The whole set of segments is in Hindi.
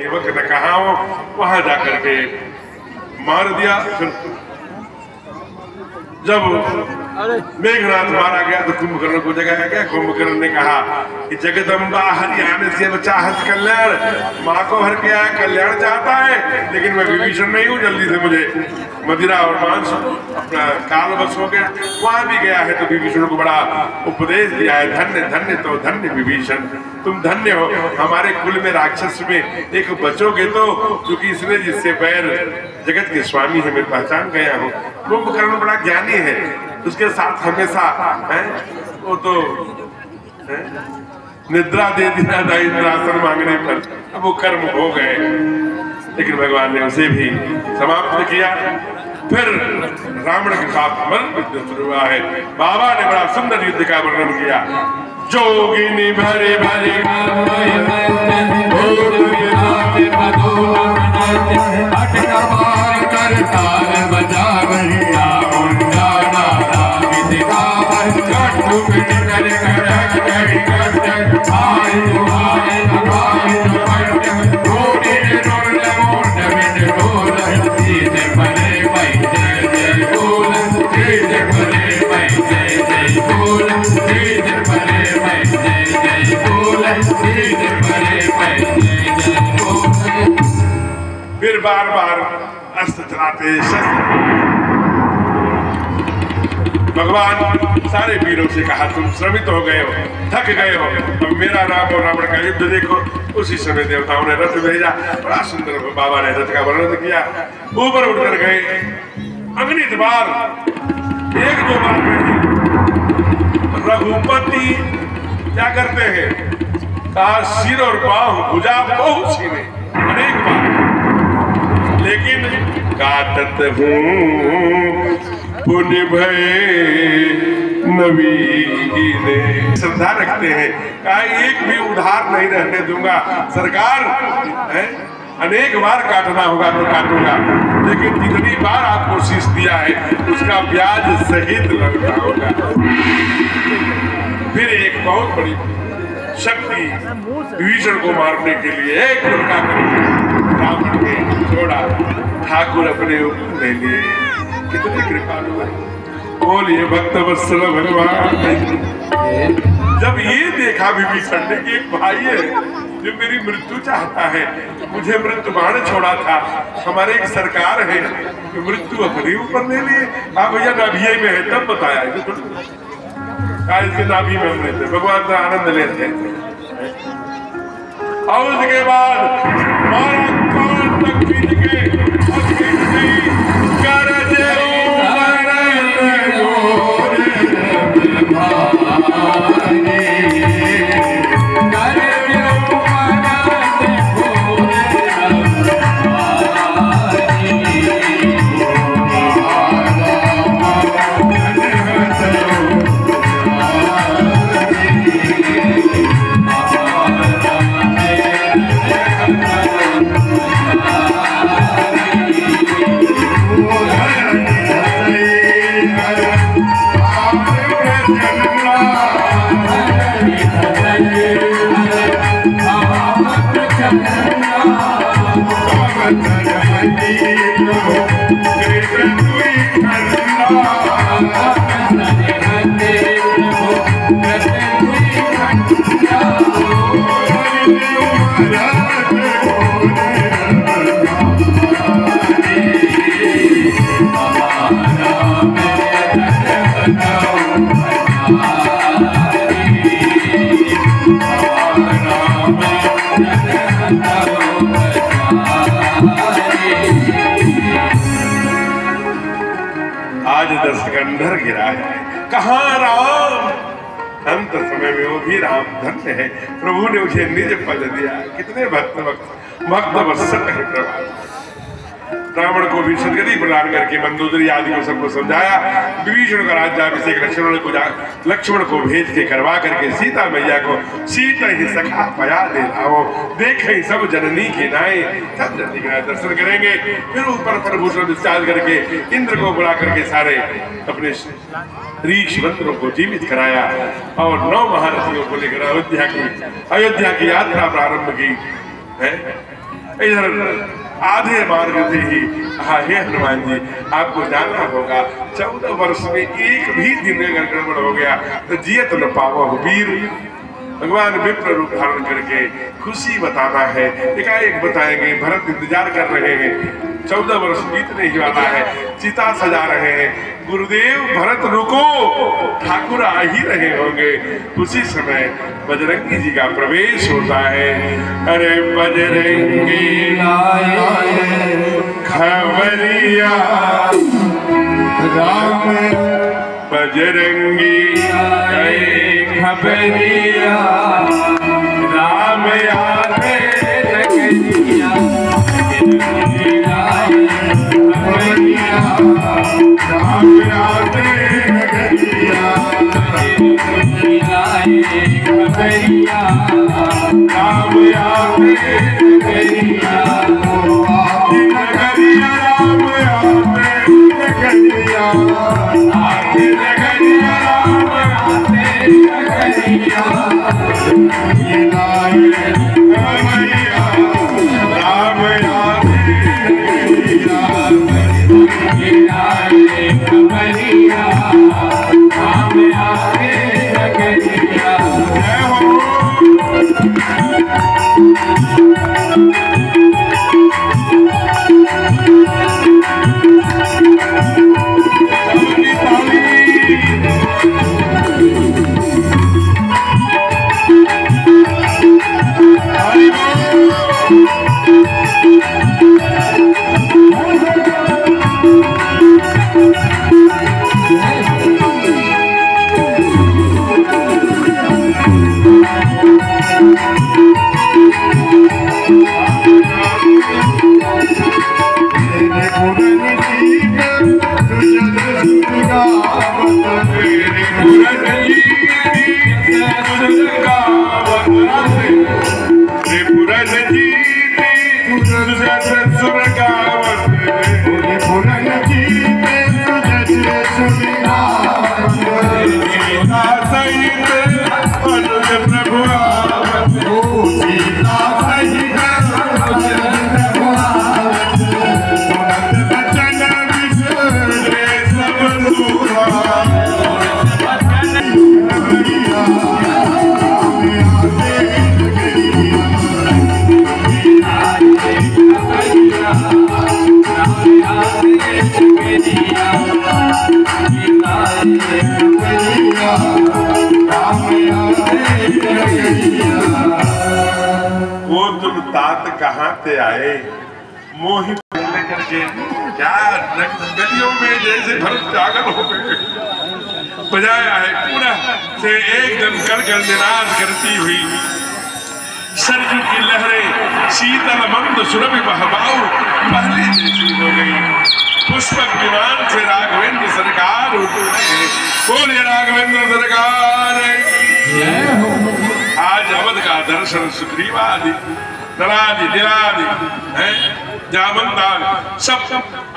सेवक ने कहा वहां जाकर के मार दिया। फिर जब मेघनाथ मारा गया तो कुंभकर्ण को जगाया गया। कुंभकर्ण ने कहा कि जगदम्बा हरियाणा से चाहत कल्याण, माँ को हर के आया कल्याण चाहता है, लेकिन मैं विभीषण नहीं हूँ, जल्दी से मुझे मदिरा और मांस अपना काल बस हो गया। वहां भी गया है तो विभीषण को बड़ा उपदेश दिया है, धन्य धन्य तो धन्य विभीषण, तुम धन्य हो, हमारे कुल में राक्षस में एक बचोगे तो, क्योंकि इसने जिससे बैर जगत के स्वामी है मैं पहचान गया हूँ। कुंभकर्ण बड़ा ज्ञानी है, उसके साथ हमेशा है वो तो है? निद्रा दे दिया था इंद्रासन मांगने पर, अब वो कर्म हो गए, लेकिन भगवान ने उसे भी समाप्त किया। फिर रावण के साथ मरण युद्ध शुरू हुआ है। बाबा ने बड़ा सुंदर युद्ध का वर्णन किया। जोगिनी भरे भरे फिर बार बार अस्त्र चलाते भगवान सारे वीरों से कहा तुम श्रमित हो गए हो, थक गए हो, अब मेरा राम और रावण का युद्ध देखो। उसी समय देवताओं ने रथ भेजा, बड़ा सुंदर बाबा ने रथ का वर्णन किया। ऊपर उठकर गए, अगली बार एक दो बार नहीं, रघुपति क्या करते हैं, कहा सिर और पांव भुजा बहुत छीने, अनेक बार, लेकिन काटत हूँ पुण्य भय नवीने, श्रद्धा रखते हैं, कहा एक भी उधार नहीं रहने दूंगा सरकार, है अनेक बार काटना होगा तो काटूंगा, लेकिन जितनी बार आपको शीश दिया है उसका ब्याज सहित लगना होगा। फिर एक बहुत बड़ी शक्ति विभीषण को मारने के लिए एक लड़का रावण ने छोड़ा, ठाकुर अपने ऊपर ले लिए। कितनी कृपालु है, बोलिए भक्त वत्सल भगवान। जब ये देखा विभीषण ने कि एक भाई है जो मेरी मृत्यु चाहता है, मुझे मृत्यु बाण छोड़ा था, हमारे एक सरकार है कि मृत्यु अपने ऊपर ले लिए। हाँ भैया नाभि में है, तब बताया इसके नाभि में हमने थे, भगवान का आनंद लेते हैं। और उसके बाद मारा कान तक खींच के दशकंधर गिरा है, कहाँ राम, अंत समय में वो भी राम धन्य है, प्रभु ने उसे निज पद दिया। कितने भक्त वत्सल है प्रभु। रावण को भी सदगति प्रदान करके मंदोदरी आदि को सबको समझाया। विभीषण का राज्याभिषेक लक्ष्मण को भेज के करवा करके सीता मैया को सीता ही सखा पया दे लाओ, देखें सब जननी की नाई, सब जननी के दर्शन करेंगे। फिर ऊपर प्रभूषण डिस्चार्ज करके इंद्र को बुला करके सारे अपने ऋषि मंत्रों को जीवित कराया और 9 महारथियों को लेकर अयोध्या की यात्रा प्रारंभ की है। इधर आधे मार्ग से ही कहा, हे हनुमान जी आपको जानना होगा 14 वर्ष में एक भी दिन अगर गड़बड़ हो गया तो जियत न पावा हो वीर। भगवान विप्र रूप धारण करके खुशी बताना है, एकाएक बताएंगे। भरत इंतजार कर रहे हैं, 14 वर्ष बीतने ही वाला है, चिता सजा रहे हैं। गुरुदेव भरत रुको, ठाकुर आ ही रहे होंगे। उसी समय बजरंगी जी का प्रवेश होता है। अरे बजरंगी खबरिया राम, बजरंगी खबरिया राम आते लगनिया, राम आते लगनिया, खबरिया राम आते लगनिया, लगनिया राम आते लगनिया, आते लगनिया राम आते लगनिया, कहाँ से आए मोहि लेकर के, क्या गलियों में जैसे भरत जागल हो गए, बजाया है पूरा से एकदम कलकल निनाद करती हुई सरजू की लहरें शीतल मंद सुरभि बहबाऊ पहले जैसी हो गई। पुष्पक विमान से राघवेंद्र सरकार बोले राघवेंद्र सरकार आज अवध का दर्शन सुग्रीवादि दलादि दिलादि है जामनता सब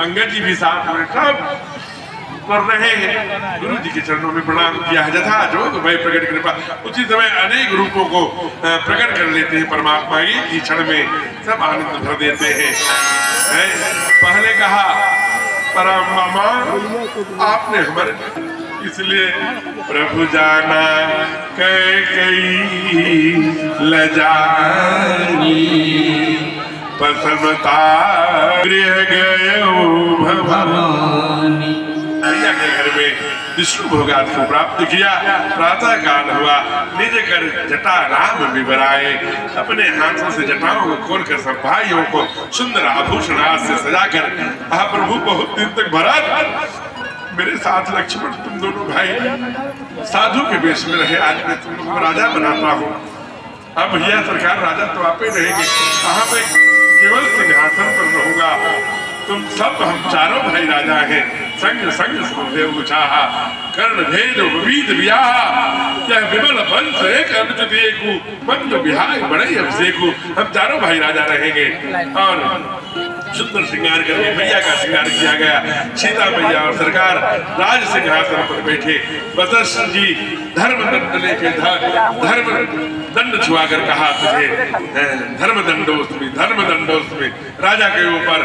अंगद जी भी साथ में सब कर रहे हैं। गुरु जी के चरणों में प्रणाम किया है। जथा जो भाई प्रकट कृपा उसी समय अनेक रूपों को प्रकट कर लेते हैं परमात्मा एक ही क्षण में सब आनंद भर देते हैं। पहले कहा परम मामा आपने हमारे, इसलिए प्रभु जाना कई लजानी पसमता गृह गए भवानी। भैया के घर में विष्णु भोगात को प्राप्त किया। प्रातः काल हुआ, निज कर जटा राम विवराए, अपने हाथों से जटाओं को खोलकर सब भाइयों को सुंदर आभूषण से सजाकर कहा प्रभु बहुत दिन तक भरत मेरे साथ लक्ष्मण तुम दोनों भाई साधु के वेश में रहे, आज मैं तुम लोगों को राजा बनाता हूँ। अब भैया सरकार राजा तो आप ही रहेंगे, कहाँ पे केवल सिंहासन पर रहूंगा, तुम सब हम चारों भाई राजा हैं। संग संग सुदेव उचाहा कर्ण भेद विविध ब्याह, यह विमल वंश एक अनुज देखू मन जो बिहार बड़े अभिषेकू। हम चारों भाई राजा रहेंगे और सुंदर श्रृंगार करके भैया का श्रृंगार किया गया। सीता मैया और सरकार राज सिंहासन पर बैठे। वशिष्ठ जी धर्म दंड लेके धर्म दंड छुआकर कहा तुझे धर्म दंडोस्मि, राजा के ऊपर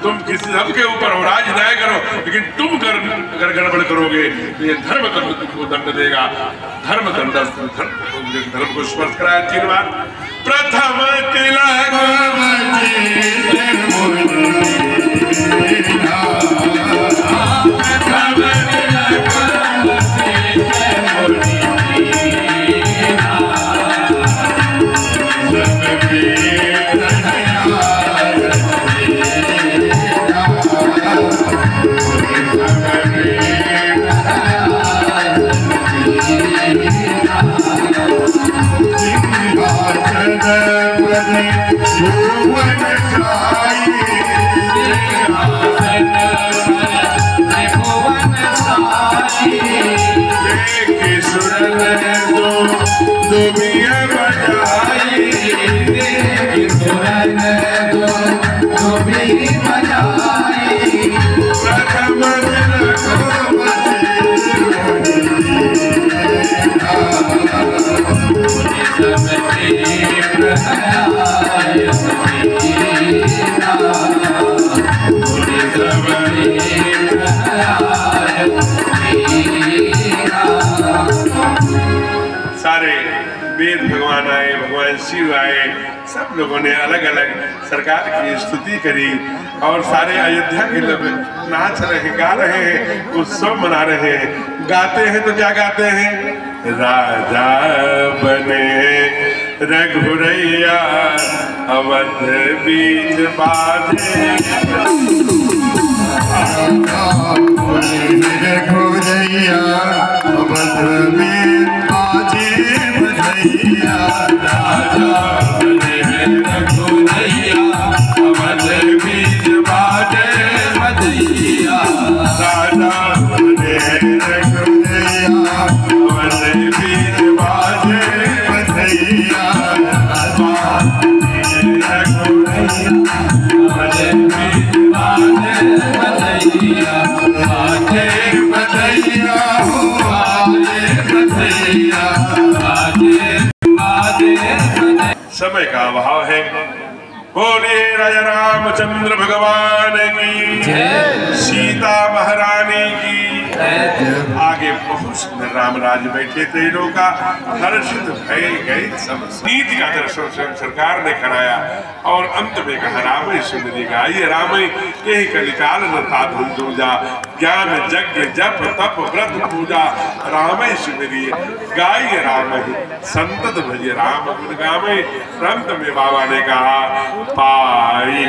तुम किसी सबके ऊपर हो, राज न्याय करो, लेकिन तुम अगर गड़बड़ करोगे तो ये धर्म दंड तुमको दंड देगा। धर्म दंड धर्म को स्पर्श कराया 3 बार। प्रथम तिलक भगवान आए, भगवान शिव आए, सब लोगों ने अलग अलग सरकार की स्तुति करी और सारे अयोध्या के लोग नाच रहे, गा रहे हैं, उत्सव मना रहे हैं। गाते हैं तो क्या गाते हैं? राजा बने रघुरैया अवध बीच बाजे, रघुरैया अवध में बाजे बधैया, राजा बने रघुरैया अवध बीच बाजे बधैया, राजा बने रघुरैया अवध बीच बाजे बधैया, समय का अभाव है। बोलिए राजा रामचंद्र भगवान की जय, सीता महारानी की। आगे बहुत सुंदर रामराज बैठे थे, लोगों का हर्षित भय गए सब। नीति का दर्शन स्वयं सरकार ने कराया और अंत में कहा राम सुंदरी गाइए राम यही कलिकाल रता धुंधुजा, ज्ञान यज्ञ जप तप व्रत पूजा, राम सुंदरी गाइए राम संतत भजिए राम गुण गावे। अंत में बाबा ने कहा पाई